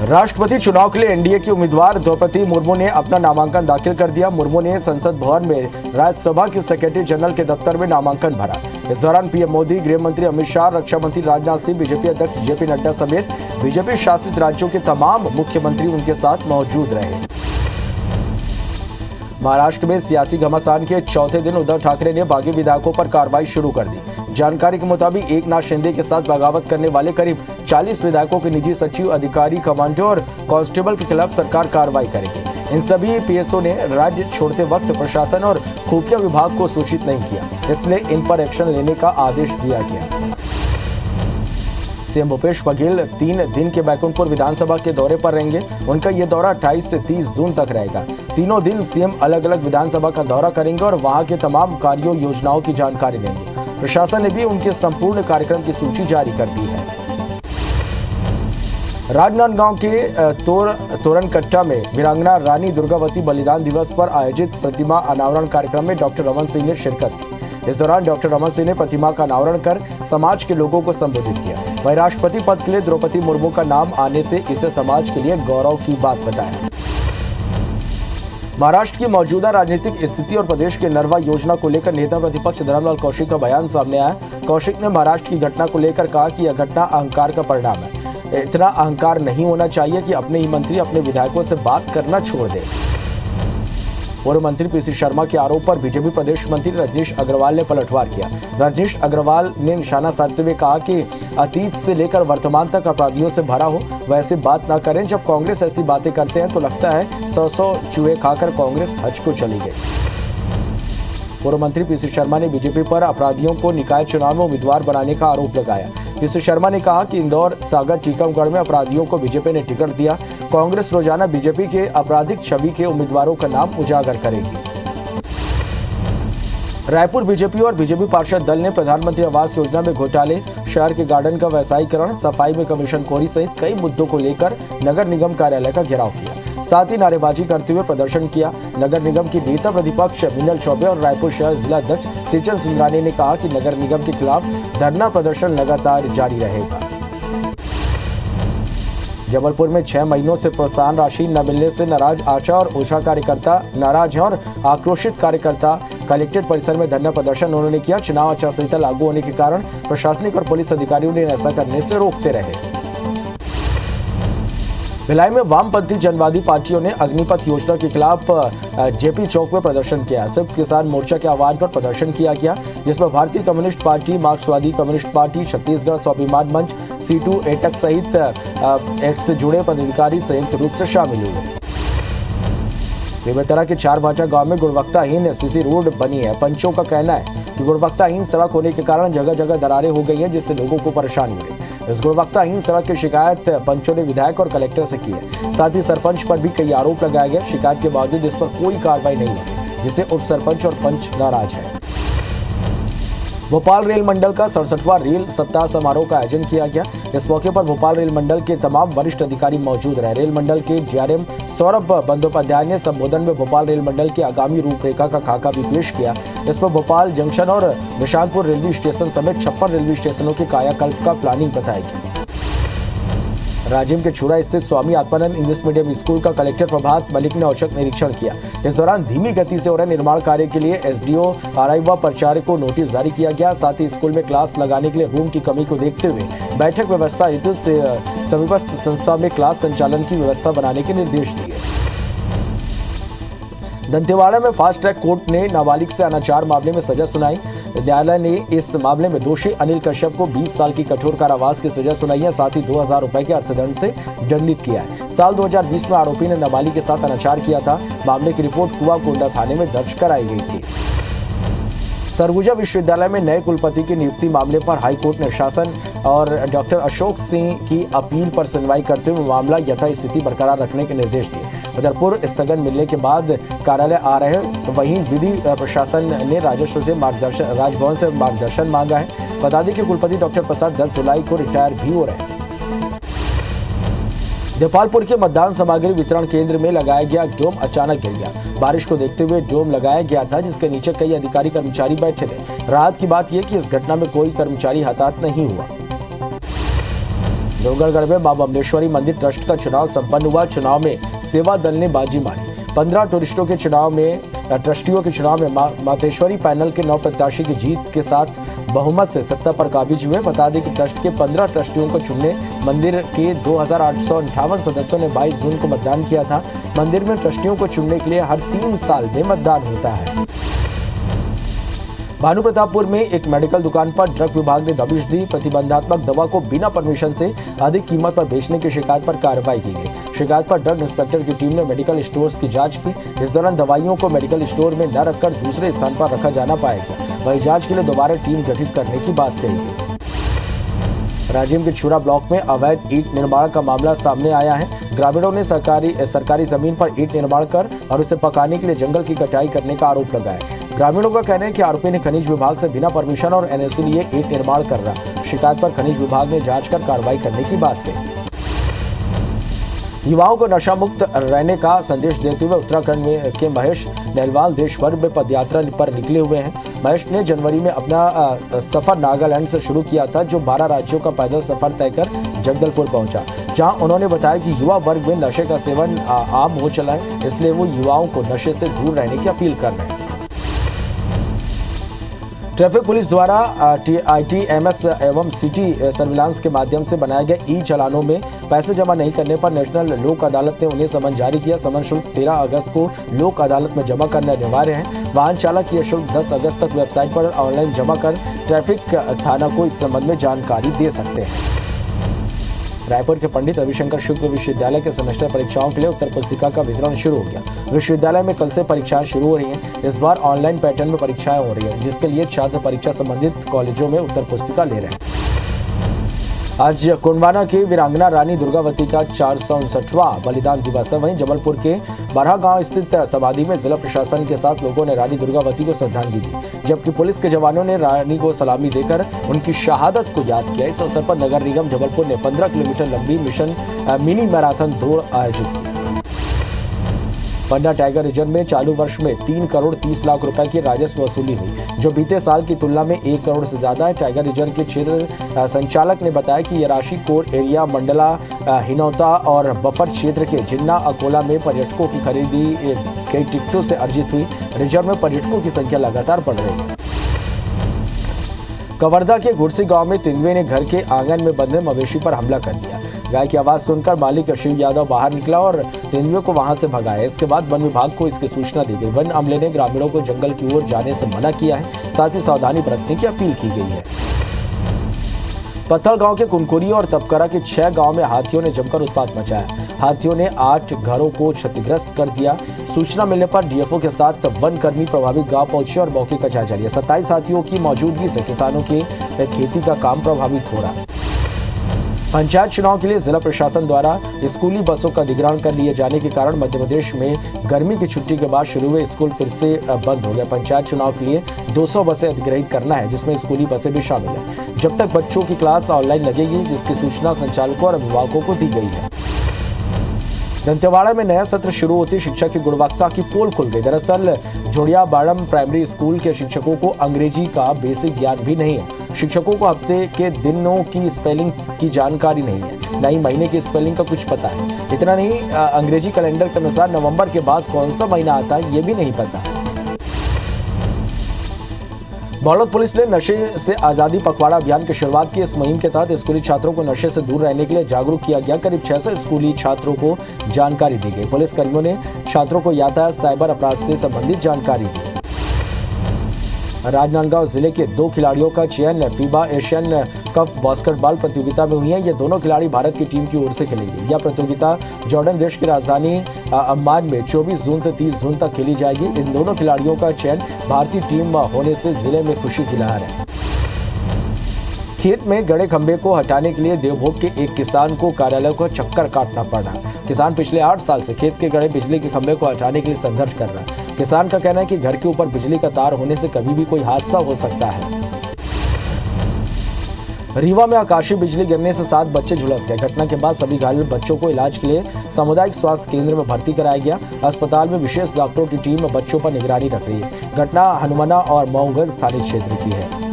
राष्ट्रपति चुनाव के लिए एनडीए की उम्मीदवार द्रौपदी मुर्मू ने अपना नामांकन दाखिल कर दिया। मुर्मू ने संसद भवन में राज्यसभा के सेक्रेटरी जनरल के दफ्तर में नामांकन भरा। इस दौरान पीएम मोदी, गृह मंत्री अमित शाह, रक्षा मंत्री राजनाथ सिंह, बीजेपी अध्यक्ष जेपी नड्डा समेत बीजेपी शासित राज्यों के तमाम मुख्यमंत्री उनके साथ मौजूद रहे। महाराष्ट्र में सियासी घमासान के चौथे दिन उद्धव ठाकरे ने बागी विधायकों पर कार्रवाई शुरू कर दी। जानकारी के मुताबिक एकनाथ शिंदे के साथ बगावत करने वाले करीब 40 विधायकों के निजी सचिव, अधिकारी, कमांडो और कांस्टेबल के खिलाफ सरकार कार्रवाई करेगी। इन सभी पीएसओ ने राज्य छोड़ते वक्त प्रशासन और खुफिया विभाग को सूचित नहीं किया, इसलिए इन पर एक्शन लेने का आदेश दिया गया। सीएम भूपेश बघेल 3 दिन के बैकुंठपुर विधानसभा के दौरे पर रहेंगे। उनका यह दौरा 28 से 30 जून तक रहेगा। तीनों दिन सीएम अलग अलग विधानसभा का दौरा करेंगे और वहां के तमाम कार्यों, योजनाओं की जानकारी लेंगे। प्रशासन ने भी उनके संपूर्ण कार्यक्रम की सूची जारी कर दी है। राजनांदगांव के तोरणकट्टा में वीरांगना रानी दुर्गावती बलिदान दिवस पर आयोजित प्रतिमा अनावरण कार्यक्रम में डॉक्टर रमन सिंह ने शिरकत की। इस दौरान डॉक्टर रमन सिंह ने प्रतिमा का अनावरण कर समाज के लोगों को संबोधित किया। वहीं राष्ट्रपति पद के लिए द्रौपदी मुर्मू का नाम आने से इसे समाज के लिए गौरव की बात बताया। महाराष्ट्र की मौजूदा राजनीतिक स्थिति और प्रदेश के नरवा योजना को लेकर नेता प्रतिपक्ष धरमलाल कौशिक का बयान सामने आया। कौशिक ने महाराष्ट्र की घटना को लेकर कहा कि यह घटना अहंकार का परिणाम है। इतना अहंकार नहीं होना चाहिए कि अपने ही मंत्री अपने विधायकों से बात करना छोड़ दे। पूर्व मंत्री पीसी शर्मा के आरोप पर बीजेपी प्रदेश मंत्री रजनीश अग्रवाल ने पलटवार किया। रजनीश अग्रवाल ने निशाना साधते हुए कहा कि अतीत से लेकर वर्तमान तक अपराधियों से भरा हो, वैसे बात न करें। जब कांग्रेस ऐसी बातें करते हैं तो लगता है 100 चूहे खाकर कांग्रेस हज को चली गई। पूर्व मंत्री पीसी शर्मा ने बीजेपी पर अपराधियों को निकाय चुनाव में उम्मीदवार बनाने का आरोप लगाया। पीसी शर्मा ने कहा कि इंदौर, सागर, टीकमगढ़ में अपराधियों को बीजेपी ने टिकट दिया। कांग्रेस रोजाना बीजेपी के आपराधिक छवि के उम्मीदवारों का नाम उजागर करेगी। रायपुर बीजेपी और बीजेपी पार्षद दल ने प्रधानमंत्री आवास योजना में घोटाले, शहर के गार्डन का व्यवसायीकरण, सफाई में कमीशनखोरी सहित कई मुद्दों को लेकर नगर निगम कार्यालय का घेराव किया। साथ ही नारेबाजी करते हुए प्रदर्शन किया। नगर निगम की नेता प्रतिपक्ष मिनल चौबे और रायपुर शहर जिला अध्यक्ष सिचन सुंदरानी ने कहा कि नगर निगम के खिलाफ धरना प्रदर्शन लगातार जारी रहेगा। जबलपुर में 6 महीनों से प्रोत्साहन राशि न मिलने से नाराज आशा और ओछा कार्यकर्ता नाराज हैं और आक्रोशित कार्यकर्ता कलेक्ट्रेट परिसर में धरना प्रदर्शन उन्होंने किया। चुनाव आचार संहिता लागू होने के कारण प्रशासनिक और पुलिस अधिकारियों ने ऐसा करने से रोकते रहे। भिलाई में वामपंथी जनवादी पार्टियों ने अग्निपथ योजना के खिलाफ जेपी चौक में प्रदर्शन किया। संयुक्त किसान मोर्चा के आह्वान पर प्रदर्शन किया गया, जिसमें भारतीय कम्युनिस्ट पार्टी, मार्क्सवादी कम्युनिस्ट पार्टी, छत्तीसगढ़ स्वाभिमान मंच, सीटू, एटक सहित एक्ट से जुड़े पदाधिकारी संयुक्त रूप से शामिल हुए। बेमेतरा के 4 भाटा गांव में गुणवत्ताहीन सीसी रोड बनी है। पंचों का कहना है कि गुणवत्ताहीन सड़क होने के कारण जगह जगह दरारें हो गई हैं, जिससे लोगों को परेशानी हो रही। इस गुणवत्ताहीन सड़क की शिकायत पंचों ने विधायक और कलेक्टर से की है। साथ ही सरपंच पर भी कई आरोप लगाए गए। शिकायत के बावजूद इस पर कोई कार्रवाई नहीं हुई, जिससे उप सरपंच और पंच नाराज है। भोपाल रेल मंडल का 67वां रेल सप्ताह समारोह का आयोजन किया गया। इस मौके पर भोपाल रेल मंडल के तमाम वरिष्ठ अधिकारी मौजूद रहे। रेल मंडल के डीआरएम सौरभ बंदोपाध्याय ने संबोधन में भोपाल रेल मंडल की आगामी रूपरेखा का खाका भी पेश किया। इसमें भोपाल जंक्शन और निशानपुर रेलवे स्टेशन समेत 56 रेलवे स्टेशनों के कायाकल्प का प्लानिंग बताया गया। राजिम के छुरा स्थित Swami Atmanand English medium school का कलेक्टर प्रभात मलिक ने औचक निरीक्षण किया। इस दौरान धीमी गति से हो रहे निर्माण कार्य के लिए एसडीओ, आरआई व प्राचार्य को नोटिस जारी किया गया। साथ ही स्कूल में क्लास लगाने के लिए रूम की कमी को देखते हुए बैठक व्यवस्था हेतु समीपस्थ संस्था में क्लास संचालन की व्यवस्था बनाने के निर्देश दिए। दंतेवाड़ा में फास्ट ट्रैक कोर्ट ने नाबालिग से अनाचार मामले में सजा सुनाई। न्यायालय ने इस मामले में दोषी अनिल कश्यप को 20 साल की कठोर कारावास की सजा सुनाई है। साथ ही 2000 रुपए के अर्थदंड से दंडित किया है। साल 2020 में आरोपी ने नाबालिग के साथ अनाचार किया था। मामले की रिपोर्ट कुआकोंडा थाने में दर्ज कराई गई थी। सरगुजा विश्वविद्यालय में नए कुलपति की नियुक्ति मामले पर हाईकोर्ट ने शासन और डॉक्टर अशोक सिंह की अपील पर सुनवाई करते हुए मामला यथास्थिति बरकरार रखने के निर्देश दिए। उधर पूर्व स्थगन मिलने के बाद कार्यालय आ रहे, वहीं विधि प्रशासन ने राजभवन से मार्गदर्शन मांगा है। बता दें कि कुलपति डॉक्टर प्रसाद 10 जुलाई को रिटायर भी हो रहे हैं। देपालपुर के मतदान सामग्री वितरण केंद्र में लगाया गया डोम अचानक गिर गया। बारिश को देखते हुए डोम लगाया गया था, जिसके नीचे कई अधिकारी कर्मचारी बैठे थे। राहत की बात यह कि इस घटना में कोई कर्मचारी हताहत नहीं हुआ। डोंगरगढ़ में मां बमलेश्वरी मंदिर ट्रस्ट का चुनाव संपन्न हुआ। चुनाव में सेवा दल ने बाजी मारी। 15 ट्रस्टियों के चुनाव में मातेश्वरी पैनल के 9 प्रत्याशी की जीत के साथ बहुमत से सत्ता पर काबिज हुए। बता दें कि ट्रस्ट के 15 ट्रस्टियों को चुनने मंदिर के 2858 सदस्यों ने 22 जून को मतदान किया था। मंदिर में ट्रस्टियों को चुनने के लिए हर 3 साल में मतदान होता है। भानुप्रतापपुर में एक मेडिकल दुकान पर ड्रग विभाग ने दबिश दी। प्रतिबंधात्मक दवा को बिना परमिशन से अधिक कीमत पर बेचने की शिकायत पर कार्रवाई की गई। शिकायत पर ड्रग इंस्पेक्टर की टीम ने मेडिकल स्टोर्स की जांच की। इस दौरान दवाइयों को मेडिकल स्टोर में न रखकर दूसरे स्थान पर रखा जाना पाया गया। वहीं जांच के लिए दोबारा टीम गठित करने की बात कही गई। राजिम के छुरा ब्लॉक में अवैध ईंट निर्माण का मामला सामने आया है। ग्रामीणों ने सरकारी जमीन पर ईंट निर्माण कर और उसे पकाने के लिए जंगल की कटाई करने का आरोप लगाया। ग्रामीणों का कहना है कि आरोपी ने खनिज विभाग से बिना परमिशन और एनओसी लिए ईंट निर्माण कर रहा। शिकायत पर खनिज विभाग ने जांच कर कार्रवाई करने की बात कही। युवाओं को नशा मुक्त रहने का संदेश देते हुए उत्तराखंड के महेश नेहलवाल देश भर में पदयात्रा पर निकले हुए हैं। महेश ने जनवरी में अपना सफर नागालैंड से शुरू किया था, जो 12 राज्यों का पैदल सफर तय कर जगदलपुर पहुंचा, जहां उन्होंने बताया कि युवा वर्ग में नशे का सेवन आम हो चला है, इसलिए वो युवाओं को नशे से दूर रहने की अपील कर रहे हैं। ट्रैफिक पुलिस द्वारा ITMS एवं सिटी सर्विलांस के माध्यम से बनाए गए ई-चालानों में पैसे जमा नहीं करने पर नेशनल लोक अदालत ने उन्हें समन जारी किया। समन शुल्क 13 अगस्त को लोक अदालत में जमा करना अनिवार्य है। वाहन चालक यह शुल्क 10 अगस्त तक वेबसाइट पर ऑनलाइन जमा कर ट्रैफिक थाना को इस संबंध में जानकारी दे सकते हैं। रायपुर के पंडित रविशंकर शुक्ल विश्वविद्यालय के सेमेस्टर परीक्षाओं के लिए उत्तर पुस्तिका का वितरण शुरू हो गया। विश्वविद्यालय में कल से परीक्षाएं शुरू हो रही हैं। इस बार ऑनलाइन पैटर्न में परीक्षाएं हो रही हैं, जिसके लिए छात्र परीक्षा संबंधित कॉलेजों में उत्तर पुस्तिका ले रहे हैं। आज कुंडवाना की वीरांगना रानी दुर्गावती का 459वां बलिदान दिवस है। वहीं जबलपुर के बरहा गांव स्थित समाधि में जिला प्रशासन के साथ लोगों ने रानी दुर्गावती को श्रद्धांजलि दी, जबकि पुलिस के जवानों ने रानी को सलामी देकर उनकी शहादत को याद किया। इस अवसर पर नगर निगम जबलपुर ने 15 किलोमीटर लंबी मिनी मैराथन दौड़ आयोजित की। पन्ना टाइगर रिजर्व में चालू वर्ष में 3 करोड़ 30 लाख रुपए की राजस्व वसूली हुई, जो बीते साल की तुलना में 1 करोड़ से ज्यादा है। टाइगर रिजर्व के क्षेत्र संचालक ने बताया कि यह राशि कोर एरिया, मंडला, हिनौता और बफर क्षेत्र के जिन्ना, अकोला में पर्यटकों की खरीदी कई टिकटों से अर्जित हुई। रिजर्व में पर्यटकों की संख्या लगातार बढ़ रही है। कवर्धा के गुड़सी गांव में तेंदुए ने घर के आंगन में बंधे मवेशी पर हमला कर दिया। गाय की आवाज सुनकर मालिक शिव यादव बाहर निकला और तेंदुए को वहां से भगाया। इसके बाद वन विभाग को इसकी सूचना दी गई। वन अमले ने ग्रामीणों को जंगल की ओर जाने से मना किया है, साथ ही सावधानी बरतने की अपील की गई है। पत्थल गांव के कुनकुरी और तपकरा के 6 गांव में हाथियों ने जमकर उत्पात मचाया। हाथियों ने 8 घरों को क्षतिग्रस्त कर दिया। सूचना मिलने पर डीएफओ के साथ वन कर्मी प्रभावित गांव पहुंचे और मौके का जायजा लिया। 27 हाथियों की मौजूदगी से किसानों के खेती का काम प्रभावित हो रहा है। पंचायत चुनाव के लिए जिला प्रशासन द्वारा स्कूली बसों का अधिग्रहण कर लिए जाने के कारण मध्य प्रदेश में गर्मी की छुट्टी के बाद शुरू हुए स्कूल फिर से बंद हो गए। पंचायत चुनाव के लिए 200 बसें अधिग्रहित करना है, जिसमें स्कूली बसें भी शामिल है, जब तक बच्चों की क्लास ऑनलाइन लगेगी, जिसकी सूचना संचालकों और अभिभावकों को दी गई है। दंतेवाड़ा में नया सत्र शुरू होती शिक्षा की गुणवत्ता की पोल खुल गई। दरअसल जोड़िया बाड़म प्राइमरी स्कूल के शिक्षकों को अंग्रेजी का बेसिक ज्ञान भी नहीं है। शिक्षकों को हफ्ते के दिनों की स्पेलिंग की जानकारी नहीं है, न ही महीने की स्पेलिंग का कुछ पता है। इतना नहीं, अंग्रेजी कैलेंडर के अनुसार नवंबर के बाद कौन सा महीना आता है ये भी नहीं पता। बड़ौद पुलिस ने नशे से आजादी पखवाड़ा अभियान की शुरुआत की। इस मुहिम के तहत स्कूली छात्रों को नशे से दूर रहने के लिए जागरूक किया गया। करीब 600 स्कूली छात्रों को जानकारी दी गई। पुलिस कर्मियों ने छात्रों को यातायात, साइबर अपराध से संबंधित जानकारी दी। राजनांदगांव जिले के 2 खिलाड़ियों का चयन फीबा एशियन कप बास्केटबॉल प्रतियोगिता में हुई है। ये दोनों खिलाड़ी भारत की टीम की ओर से खेलेंगे। यह प्रतियोगिता जॉर्डन देश की राजधानी अम्मान में 24 जून से 30 जून तक खेली जाएगी। इन दोनों खिलाड़ियों का चयन भारतीय टीम होने से जिले में खुशी की लहर है। खेत में गड़े खंभे को हटाने के लिए देवभोग के एक किसान को कार्यालय को चक्कर काटना पड़ा। किसान पिछले 8 साल से खेत के गड़े बिजली के खंभे को हटाने के लिए संघर्ष कर रहा है। किसान का कहना है कि घर के ऊपर बिजली का तार होने से कभी भी कोई हादसा हो सकता है। रीवा में आकाशीय बिजली गिरने से 7 बच्चे झुलस गए। घटना के बाद सभी घायल बच्चों को इलाज के लिए सामुदायिक स्वास्थ्य केंद्र में भर्ती कराया गया। अस्पताल में विशेष डॉक्टरों की टीम बच्चों पर निगरानी रख रही है। घटना हनुमाना और मऊगंज थाने क्षेत्र की है।